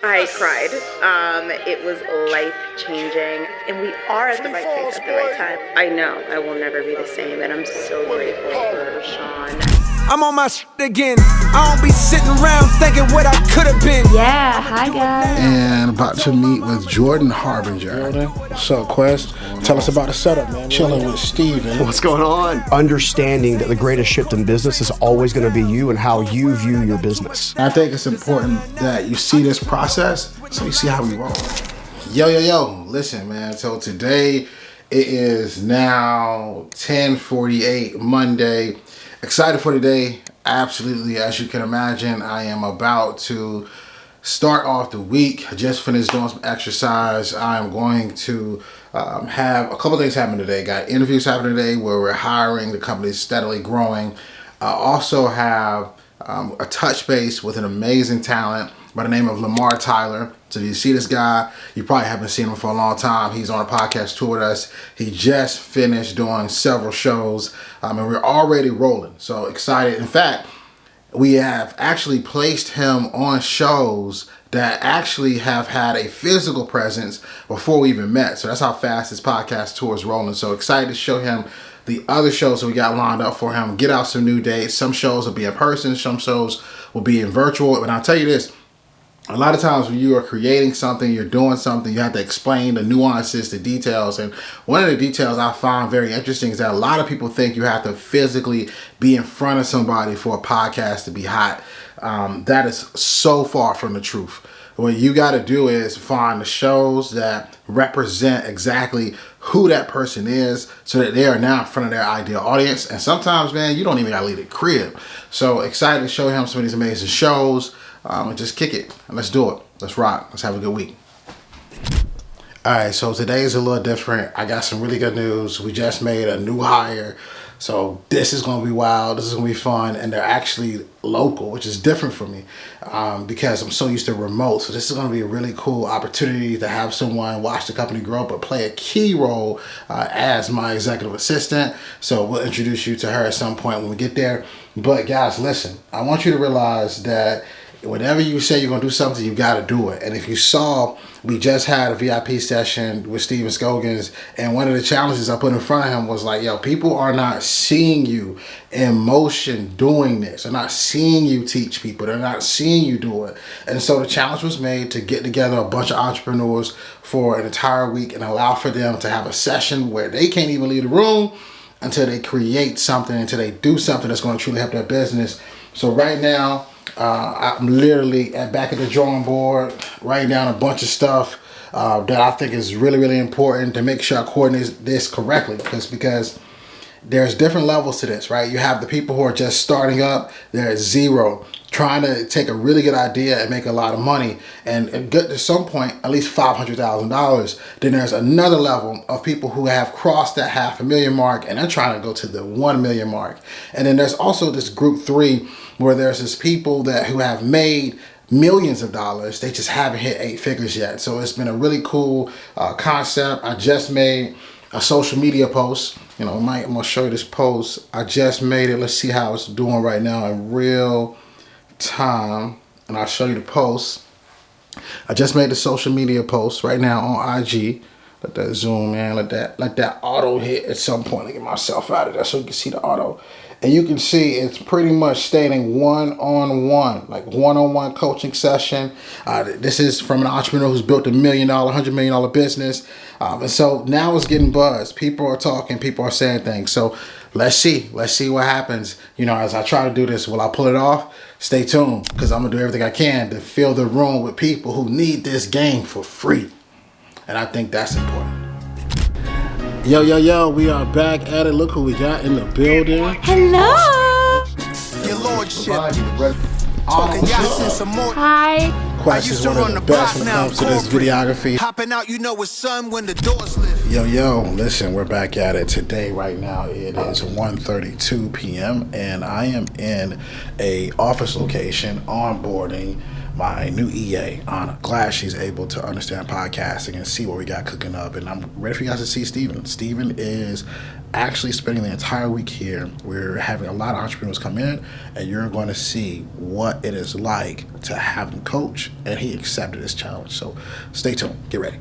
I cried. It was life-changing, and we are at the right place at the right time. I know I will never be the same, and I'm so grateful for Shawn. I'm on my shit again. I don't be sitting around thinking what I could have been. Yeah, hi guys. And about to meet with Jordan Harbinger. What's up, Quest? Tell us about the setup, man. Chilling with Steven. What's going on? Understanding that the greatest shift in business is always going to be you and how you view your business. I think it's important that you see this process so you see how we roll. Yo. Listen, man. So today it is now 10:48 Monday. Excited for today. Absolutely. As you can imagine, I am about to start off the week. I just finished doing some exercise. I'm going to have a couple things happen today. Got interviews happening today where we're hiring. The company is steadily growing. I also have a touch base with an amazing talent by the name of Lamar Tyler. So you see this guy, you probably haven't seen him for a long time. He's on a podcast tour with us. He just finished doing several shows, and we're already rolling. So excited. In fact, we have actually placed him on shows that actually have had a physical presence before we even met. So that's how fast this podcast tour is rolling. So excited to show him the other shows that we got lined up for him. Get out some new dates. Some shows will be in person. Some shows will be in virtual. But I'll tell you this. A lot of times when you are creating something, you're doing something, you have to explain the nuances, the details. And one of the details I find very interesting is that a lot of people think you have to physically be in front of somebody for a podcast to be hot. That is so far from the truth. What you got to do is find the shows that represent exactly who that person is so that they are now in front of their ideal audience. And sometimes, man, you don't even got to leave the crib. So excited to show him some of these amazing shows. And just kick it. Let's do it. Let's rock. Let's have a good week. All right, so today is a little different. I got some really good news. We just made a new hire. So this is going to be wild. This is going to be fun. And they're actually local, which is different for me because I'm so used to remote. So this is going to be a really cool opportunity to have someone watch the company grow, but play a key role as my executive assistant. So we'll introduce you to her at some point when we get there. But guys, listen, I want you to realize that whenever you say you're going to do something, you got to do it. And if you saw, we just had a VIP session with Steven Scogins, and one of the challenges I put in front of him was like, yo, people are not seeing you in motion doing this. They're not seeing you teach people. They're not seeing you do it. And so the challenge was made to get together a bunch of entrepreneurs for an entire week and allow for them to have a session where they can't even leave the room until they create something, until they do something that's going to truly help their business. So right now, I'm literally back at the drawing board, writing down a bunch of stuff that I think is really, really important to make sure I coordinate this correctly. Because there's different levels to this, right? You have the people who are just starting up. They're at zero, trying to take a really good idea and make a lot of money and get to some point at least $500,000. Then there's another level of people who have crossed that $500,000 mark and they're trying to go to the 1 million mark. And then there's also this group 3 where there's this people who have made millions of dollars. They just haven't hit 8 figures yet. So it's been a really cool concept. I just made a social media post. I'm going to show you this post. I just made it. Let's see how it's doing right now in real time. And I'll show you the post. I just made the social media post right now on IG. Let that zoom in. Let that auto hit at some point. Let me get myself out of there so you can see the auto. And you can see it's pretty much stating one-on-one coaching session. This is from an entrepreneur who's built $1 million, $100 million business. And so now it's getting buzz. People are talking, people are saying things. So let's see what happens. As I try to do this, will I pull it off? Stay tuned, because I'm going to do everything I can to fill the room with people who need this game for free. And I think that's important. Yo, we are back at it. Look who we got in the building. Hello. Your lordship. Hi. Quest is one of the best when it comes to this videography. Hopping out, it's sun when the doors lift. Yo, listen, we're back at it today. Right now, it is 1:32 p.m. and I am in a office location onboarding my new EA, Anna. Glad she's able to understand podcasting and see what we got cooking up. And I'm ready for you guys to see Steven. Steven is actually spending the entire week here. We're having a lot of entrepreneurs come in, and you're going to see what it is like to have him coach, and he accepted this challenge. So stay tuned. Get ready.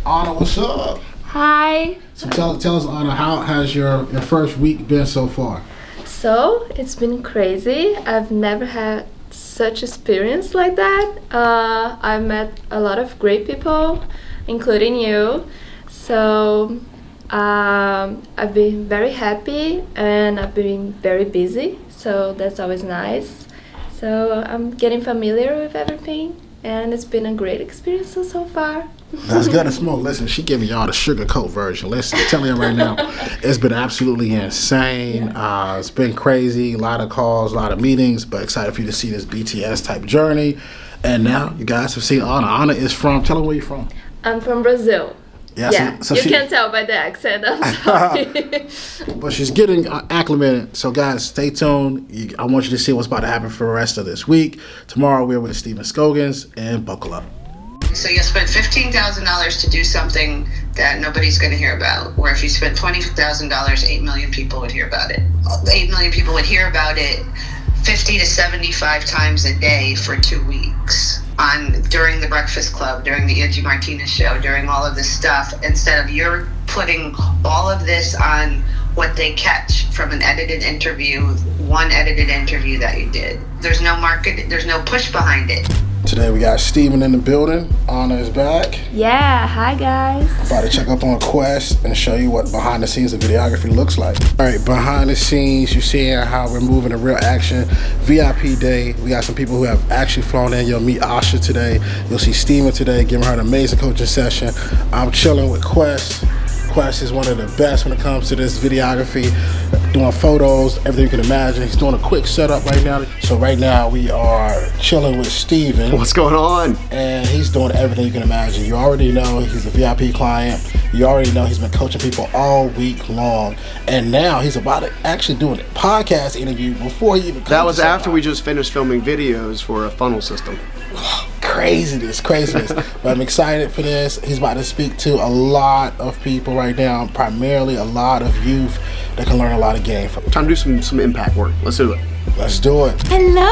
Anna, what's up? Hi. So tell us, Anna, how has your first week been so far? So, it's been crazy. I've never had such experience like that. I met a lot of great people, including you. So, I've been very happy and I've been very busy. So, that's always nice. So, I'm getting familiar with everything. And it's been a great experience so far. That's good to smoke. Listen, she giving y'all the sugarcoat version. Listen, I'm telling you right now, it's been absolutely insane. It's been crazy. A lot of calls, a lot of meetings, but excited for you to see this BTS type journey. And now you guys have seen Anna. Anna is from, tell her where you're from. I'm from Brazil. Yeah, so you can tell by the accent. I'm sorry. But she's getting acclimated. So guys, stay tuned. I want you to see what's about to happen for the rest of this week. Tomorrow we're with Steven Scogins, and buckle up. So you'll spend $15,000 to do something that nobody's going to hear about. Or if you spend $20,000, 8 million people would hear about it. 8 million people would hear about it 50 to 75 times a day for 2 weeks. During the Breakfast Club, during the Angie Martinez show, during all of this stuff, instead of you're putting all of this on what they catch from an edited interview, one edited interview that you did. There's no market, there's no push behind it. Today we got Steven in the building. Anna is back. Yeah, hi guys. About to check up on Quest and show you what behind the scenes of videography looks like. All right, behind the scenes, you're seeing how we're moving in real action. VIP day, we got some people who have actually flown in. You'll meet Asha today. You'll see Steven today, giving her an amazing coaching session. I'm chilling with Quest. Quest is one of the best when it comes to this videography, doing photos, everything you can imagine. He's doing a quick setup right now. So right now we are chilling with Steven. What's going on? And he's doing everything you can imagine. You already know he's a VIP client. You already know he's been coaching people all week long. And now he's about to actually do a podcast interview before he even comes. That was after we just finished filming videos for a funnel system. Craziness. But I'm excited for this. He's about to speak to a lot of people right now, primarily a lot of youth that can learn a lot of game from. Time to do some impact work. Let's do it. Let's do it. Hello.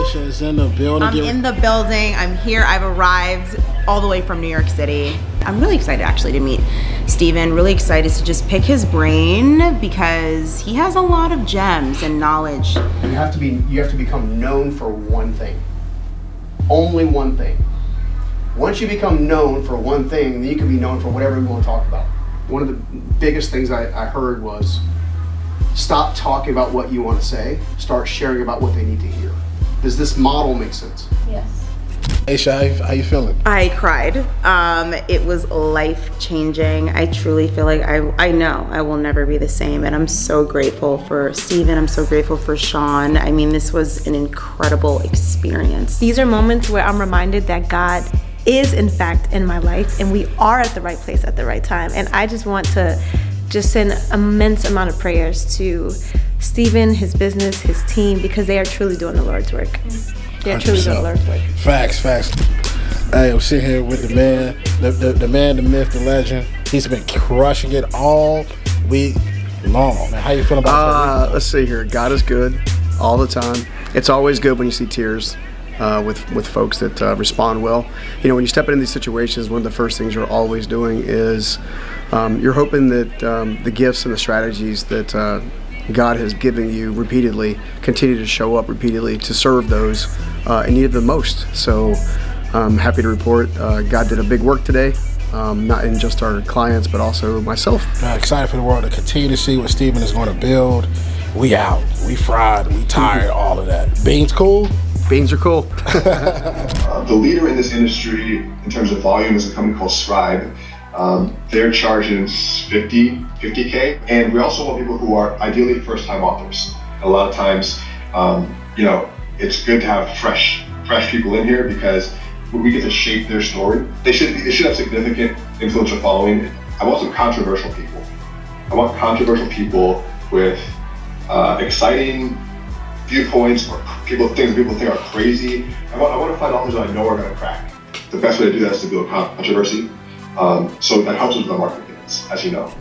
Aisha is in the building. I'm in the building. I'm here. I've arrived all the way from New York City. I'm really excited actually to meet Steven. Really excited to just pick his brain because he has a lot of gems and knowledge. You have to become known for one thing. Only one thing. Once you become known for one thing, then you can be known for whatever you want to talk about. One of the biggest things I heard was stop talking about what you want to say, start sharing about what they need to hear. Does this model make sense? Yes. Aisha, how you feeling? I cried. It was life-changing. I truly feel like I know I will never be the same, and I'm so grateful for Steven. I'm so grateful for Shawn. I mean, this was an incredible experience. These are moments where I'm reminded that God is in fact in my life, and we are at the right place at the right time. And I just want to just send an immense amount of prayers to Steven, his business, his team, because they are truly doing the Lord's work. They're truly doing the Lord's work. Facts. Hey, I'm sitting here with the man, the man, the myth, the legend. He's been crushing it all week long. Man, how you feeling about that? Let's see here. God is good all the time. It's always good when you see tears with folks that respond well. You know, when you step into these situations, one of the first things you're always doing is you're hoping that the gifts and the strategies that God has given you repeatedly continue to show up repeatedly to serve those in need of the most. So I'm happy to report God did a big work today, not in just our clients, but also myself. Excited for the world to continue to see what Steven is going to build. We out, we fried, we tired, all of that. Beans cool? Beans are cool. The leader in this industry in terms of volume is a company called Scribe. They're charging $50K, and we also want people who are ideally first-time authors. A lot of times, it's good to have fresh people in here because we get to shape their story. They should have significant influential following. I want some controversial people. I want controversial people with exciting viewpoints or things people think are crazy. I want to find authors that I know are going to crack. The best way to do that is to build controversy. So that helps with the marketing, as you know.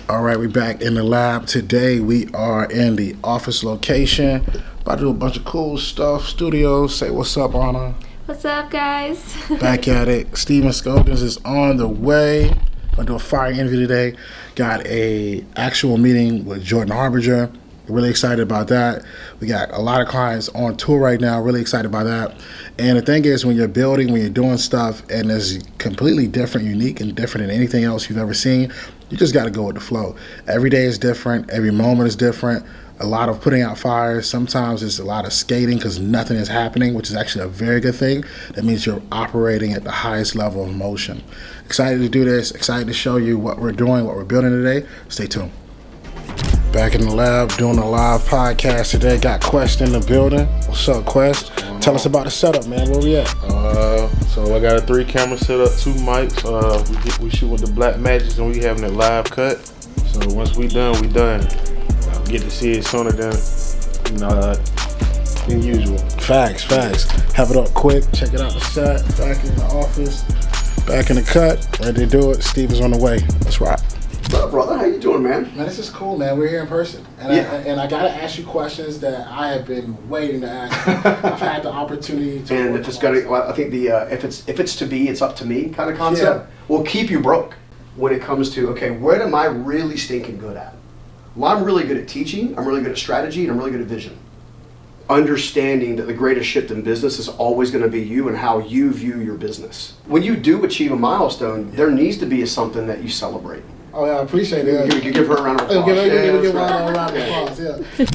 All right, we're back in the lab. Today we are in the office location. About to do a bunch of cool stuff. Studios. Say what's up, Anna. What's up, guys? Back at it. Steven Scoggins is on the way. Gonna do a fire interview today. Got a actual meeting with Jordan Harbinger. Really excited about that. We got a lot of clients on tour right now. Really excited about that. And the thing is, when you're building, when you're doing stuff, and it's completely different, unique, and different than anything else you've ever seen, you just got to go with the flow. Every day is different. Every moment is different. A lot of putting out fires. Sometimes it's a lot of skating because nothing is happening, which is actually a very good thing. That means you're operating at the highest level of emotion. Excited to do this. Excited to show you what we're doing, what we're building today. Stay tuned. Back in the lab doing a live podcast today. Got Quest in the building. What's up, Quest? Tell us about the setup, man. Where we at? So I got a 3-camera setup, 2 mics. We shoot with the Black Magics and we having it live cut. So once we done, we done. Get to see it sooner than usual. Facts. Have it up quick. Check it out the set. Back in the office. Back in the cut. Ready to do it. Steve is on the way. Let's rock. What's up, brother? How you doing, man? Man, this is cool, man. We're here in person. And I got to ask you questions that I have been waiting to ask you. I've had the opportunity to. And if it's gonna, I think if it's to be, it's up to me kind of concept will keep you broke when it comes to, okay, what am I really stinking good at? Well, I'm really good at teaching, I'm really good at strategy, and I'm really good at vision. Understanding that the greatest shift in business is always going to be you and how you view your business. When you do achieve a milestone, there needs to be something that you celebrate. Oh, yeah, I appreciate it. You can give her a round of applause. Give her a round of applause, yeah.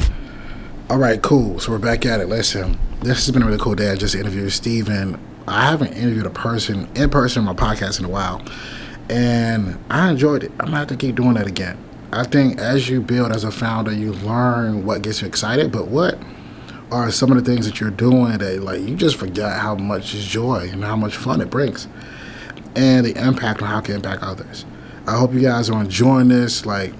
All right, cool. So we're back at it. Listen, this has been a really cool day. I just interviewed Steven. I haven't interviewed a person in person on my podcast in a while, and I enjoyed it. I'm going to have to keep doing that again. I think as you build as a founder, you learn what gets you excited, but what are some of the things that you're doing that you just forget how much is joy and how much fun it brings, and the impact on how it can impact others. I hope you guys are enjoying this. Man,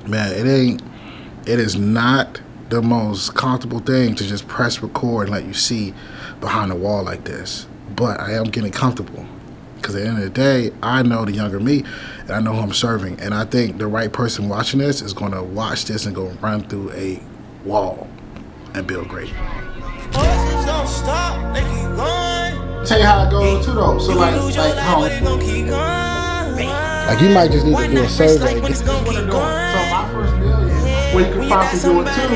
it is not the most comfortable thing to just press record and let you see behind the wall like this, but I am getting comfortable. Because at the end of the day, I know the younger me, and I know who I'm serving. And I think the right person watching this is going to watch this and go run through a wall and build great. Tell you how it goes too, though. So you might just need to do a survey. This is what they're doing. So my first million, well, you could possibly do it too.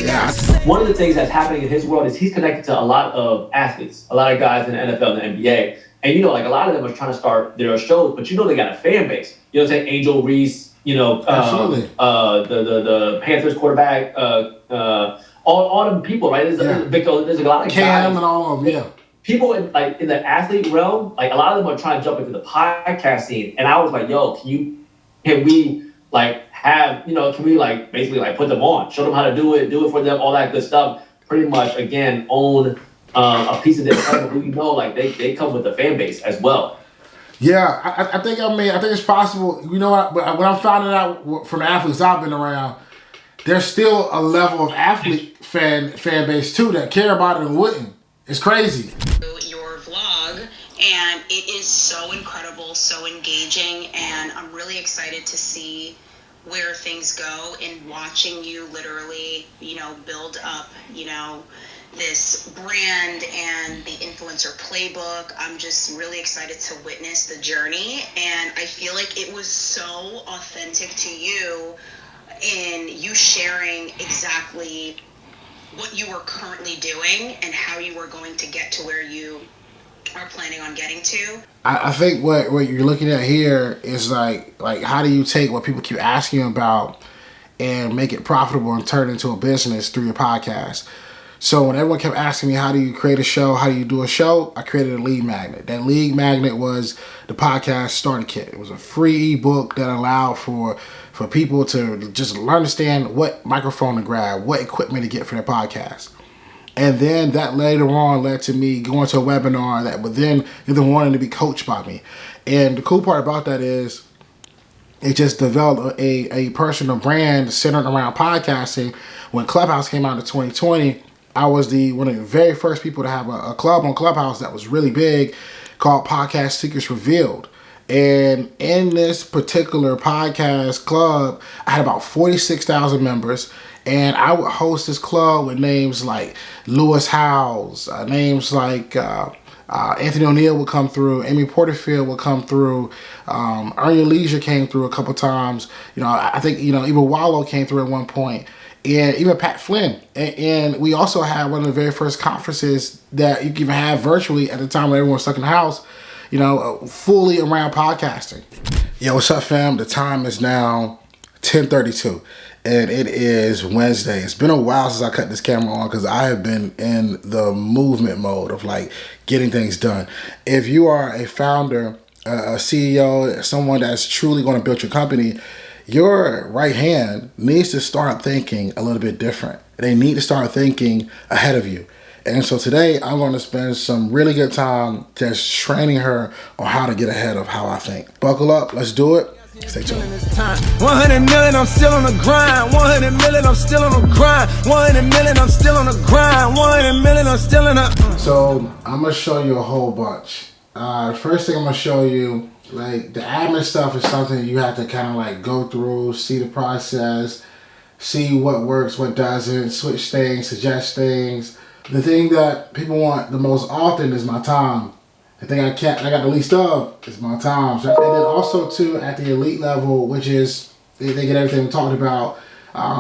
Yeah. One of the things that's happening in his world is he's connected to a lot of athletes, a lot of guys in the NFL and the NBA. And, a lot of them are trying to start their shows, but they got a fan base. You know what I'm saying? Angel Reese, Absolutely. The Panthers quarterback, all them people, right? There's a lot of Cam guys. and all of them, yeah. People in the athlete realm, a lot of them are trying to jump into the podcast scene. And I was like, yo, can we basically put them on, show them how to do it for them, all that good stuff. Pretty much, again, own a piece of their time who they come with a fan base as well. Yeah, I think it's possible. You know what? But when I'm finding out from the athletes I've been around, there's still a level of athlete fan base too that care about it and wouldn't. It's crazy. Your vlog, and it is so incredible, so engaging, and I'm really excited to see where things go in watching you literally, build up, this brand and the influencer playbook. I'm just really excited to witness the journey, and I feel like it was so authentic to you in you sharing exactly what you were currently doing and how you were going to get to where you are planning on getting to. I think what you're looking at here is like how do you take what people keep asking you about and make it profitable and turn it into a business through your podcast. So when everyone kept asking me, how do you create a show? How do you do a show? I created a lead magnet. That lead magnet was the podcast starter kit. It was a free ebook that allowed for people to just understand what microphone to grab, what equipment to get for their podcast. And then that later on led to me going to a webinar that would then either wanting to be coached by me. And the cool part about that is it just developed a personal brand centered around podcasting. When Clubhouse came out in 2020, I was one of the very first people to have a club on Clubhouse that was really big called Podcast Secrets Revealed. And in this particular podcast club, I had about 46,000 members. And I would host this club with names like Lewis Howes, names like Anthony O'Neill would come through, Amy Porterfield would come through, Earn Your Leisure came through a couple times. I think, even Wallow came through at one point. And even Pat Flynn. And we also had one of the very first conferences that you can even have virtually at the time when everyone was stuck in the house, fully around podcasting. Yo, what's up, fam? The time is now 10:32. And it is Wednesday. It's been a while since I cut this camera on because I have been in the movement mode of getting things done. If you are a founder, a CEO, someone that's truly going to build your company, your right hand needs to start thinking a little bit different. They need to start thinking ahead of you. And so today I'm going to spend some really good time just training her on how to get ahead of how I think. Buckle up. Let's do it. Stay tuned. 100 million, I'm still on the grind. 100 million, I'm still on the grind. 100 million, I'm still on the grind. 100 million, I'm still in the... So I'm going to show you a whole bunch. First thing I'm going to show you, the admin stuff is something you have to kind of go through, see the process, see what works, what doesn't, switch things, suggest things. The thing that people want the most often is my time. The thing I got the least of is my time. So, and then also too at the elite level, which is they get everything we talked about.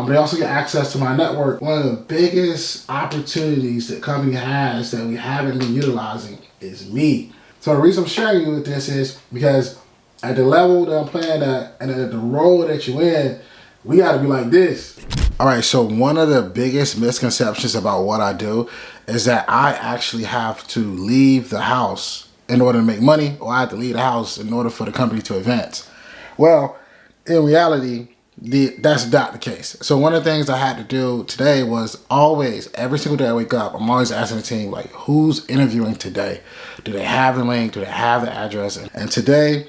They also get access to my network. One of the biggest opportunities that company has that we haven't been utilizing is me. So the reason I'm sharing you with this is because at the level that I'm playing at and at the role that you're in, we got to be like this. All right, so one of the biggest misconceptions about what I do is that I actually have to leave the house in order to make money, or I have to leave the house in order for the company to advance. Well, in reality, that's not the case. So one of the things I had to do today was every single day I wake up, I'm always asking the team, who's interviewing today? Do they have the link? Do they have the address? And today,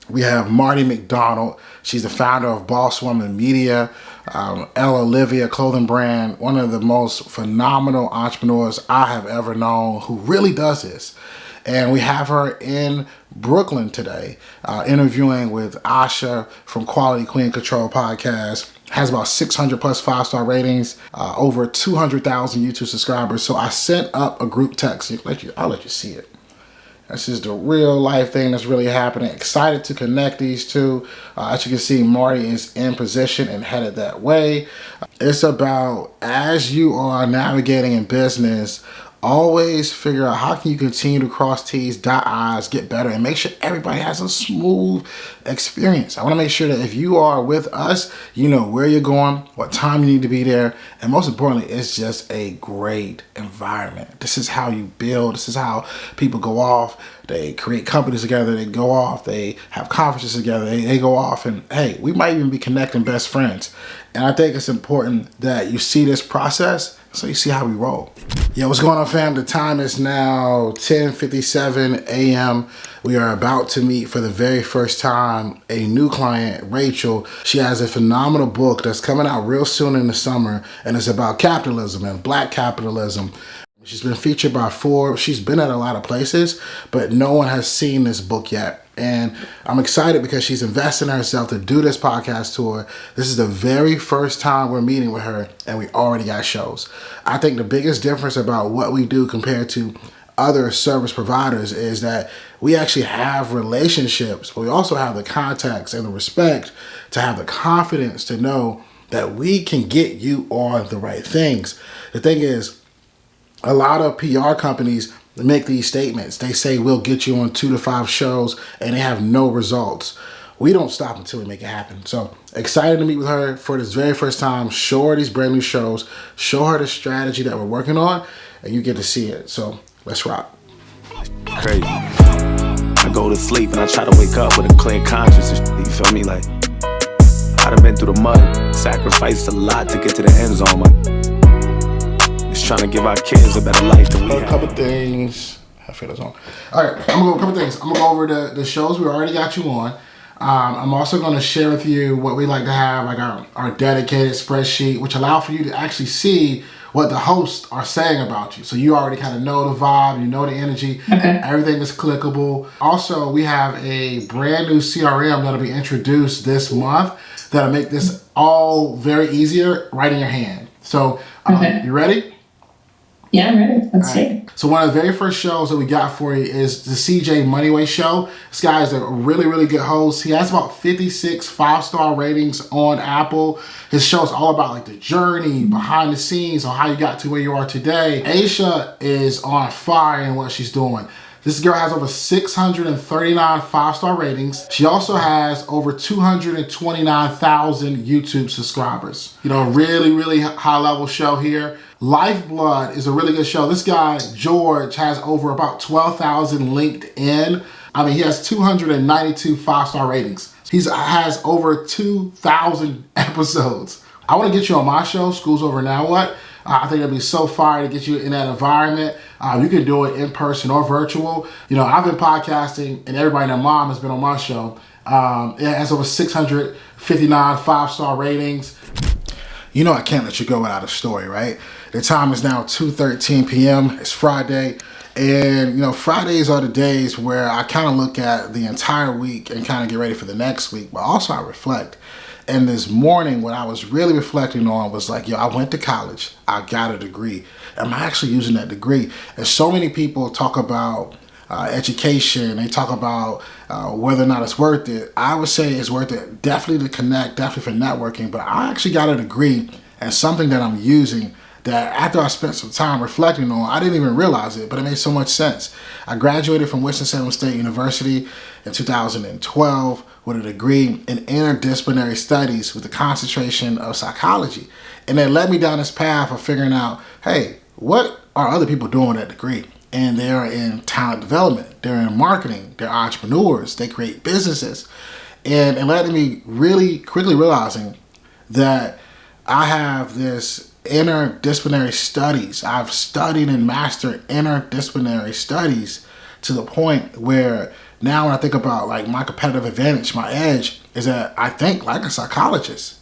we have Marty McDonald. She's the founder of Boss Woman Media, Ella Olivia clothing brand, one of the most phenomenal entrepreneurs I have ever known who really does this. And we have her in Brooklyn today, interviewing with Asha from Quality Queen Control Podcast. Has about 600 plus 5-star ratings, over 200,000 YouTube subscribers. So I sent up a group text. I'll let you see it. This is the real life thing that's really happening. Excited to connect these two. As you can see, Marty is in position and headed that way. It's about, as you are navigating in business, always figure out how can you continue to cross T's, dot I's, get better, and make sure everybody has a smooth experience. I want to make sure that if you are with us, you know where you're going, what time you need to be there, and most importantly, it's just a great environment. This is how you build. This is how people go off. They create companies together. They go off. They have conferences together. They go off, and hey, we might even be connecting best friends. And I think it's important that you see this process so you see how we roll. Yo, what's going on, fam? The time is now 10:57 a.m. We are about to meet for the very first time a new client, Rachel. She has a phenomenal book that's coming out real soon in the summer, and it's about capitalism and black capitalism. She's been featured by Forbes. She's been at a lot of places, but no one has seen this book yet. And I'm excited because she's invested in herself to do this podcast tour. This is the very first time we're meeting with her, and we already got shows. I think the biggest difference about what we do compared to other service providers is that we actually have relationships, but we also have the contacts and the respect to have the confidence to know that we can get you on the right things. The thing is, a lot of PR companies make these statements. They say we'll get you on 2 to 5 shows, and they have no results. We don't stop until we make it happen. So excited to meet with her for this very first time. Show her these brand new shows. Show her the strategy that we're working on, and you get to see it. So let's rock. Crazy. I go to sleep and I try to wake up with a clear conscience. You feel me? Like, I done been through the mud, sacrificed a lot to get to the end zone. Just trying to give our kids a better life than we have. A couple things. I feel that's on. All right, I'm gonna go over the shows we already got you on. I'm also going to share with you what we like to have, like our dedicated spreadsheet, which allow for you to actually see what the hosts are saying about you. So you already kind of know the vibe, you know the energy, everything is clickable. Also, we have a brand new CRM that'll be introduced this month that'll make this all very easier right in your hand. So you ready? Yeah, I'm ready. Let's see. So one of the very first shows that we got for you is the CJ Moneyway Show. This guy is a really, really good host. He has about 56 5-star ratings on Apple. His show is all about like the journey, behind the scenes, on how you got to where you are today. Aisha is on fire in what she's doing. This girl has over 639 5-star ratings. She also has over 229,000 YouTube subscribers. You know, really, really high level show here. Lifeblood is a really good show. This guy, George, has over about 12,000 LinkedIn. I mean, he has 292 5-star ratings. He has over 2,000 episodes. I want to get you on my show, School's Over Now What? I think it'd be so fire to get you in that environment. You can do it in person or virtual. You know, I've been podcasting and everybody and their mom has been on my show. It has over 659 5-star ratings. You know I can't let you go without a story, right? The time is now 2:13 p.m. It's Friday. And, you know, Fridays are the days where I kind of look at the entire week and kind of get ready for the next week. But also I reflect. And this morning, what I was really reflecting on was like, yo, I went to college. I got a degree. Am I actually using that degree? And so many people talk about education. They talk about whether or not it's worth it. I would say it's worth it definitely to connect, definitely for networking. But I actually got a degree and something that I'm using that after I spent some time reflecting on, I didn't even realize it, but it made so much sense. I graduated from Winston-Salem State University in 2012 with a degree in interdisciplinary studies with a concentration of psychology. And it led me down this path of figuring out, hey, what are other people doing with that degree? And they're in talent development, they're in marketing, they're entrepreneurs, they create businesses. And it led to me really quickly realizing that I have this interdisciplinary studies. I've studied and mastered interdisciplinary studies to the point where now when I think about like my competitive advantage, my edge is that I think like a psychologist,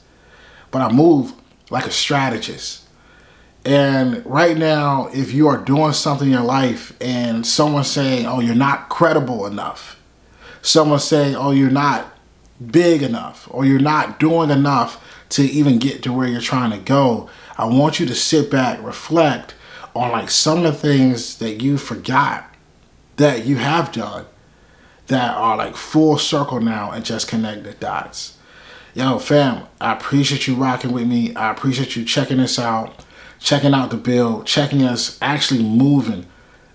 but I move like a strategist. And right now, if you are doing something in your life and someone's saying, oh, you're not credible enough, someone's saying, oh, you're not big enough, or you're not doing enough to even get to where you're trying to go, I want you to sit back, reflect on like some of the things that you forgot that you have done that are like full circle now and just connect the dots. Yo, fam, I appreciate you rocking with me. I appreciate you checking this out, checking out the build, checking us actually moving.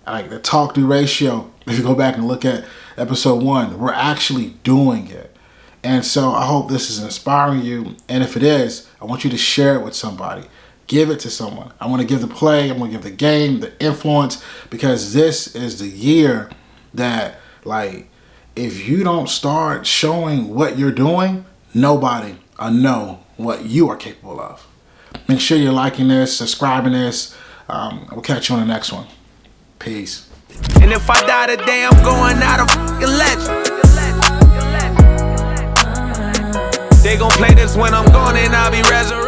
Like the talk-to ratio, if you go back and look at episode 1, we're actually doing it. And so I hope this is inspiring you. And if it is, I want you to share it with somebody. Give it to someone. I want to give the play. I'm going to give the game, the influence, because this is the year that, like, if you don't start showing what you're doing, nobody will know what you are capable of. Make sure you're liking this, subscribing this. We'll catch you on the next one. Peace. And if I die today, I'm going out of f***ing legend. They gon' play this when I'm gone and I'll be resurrected.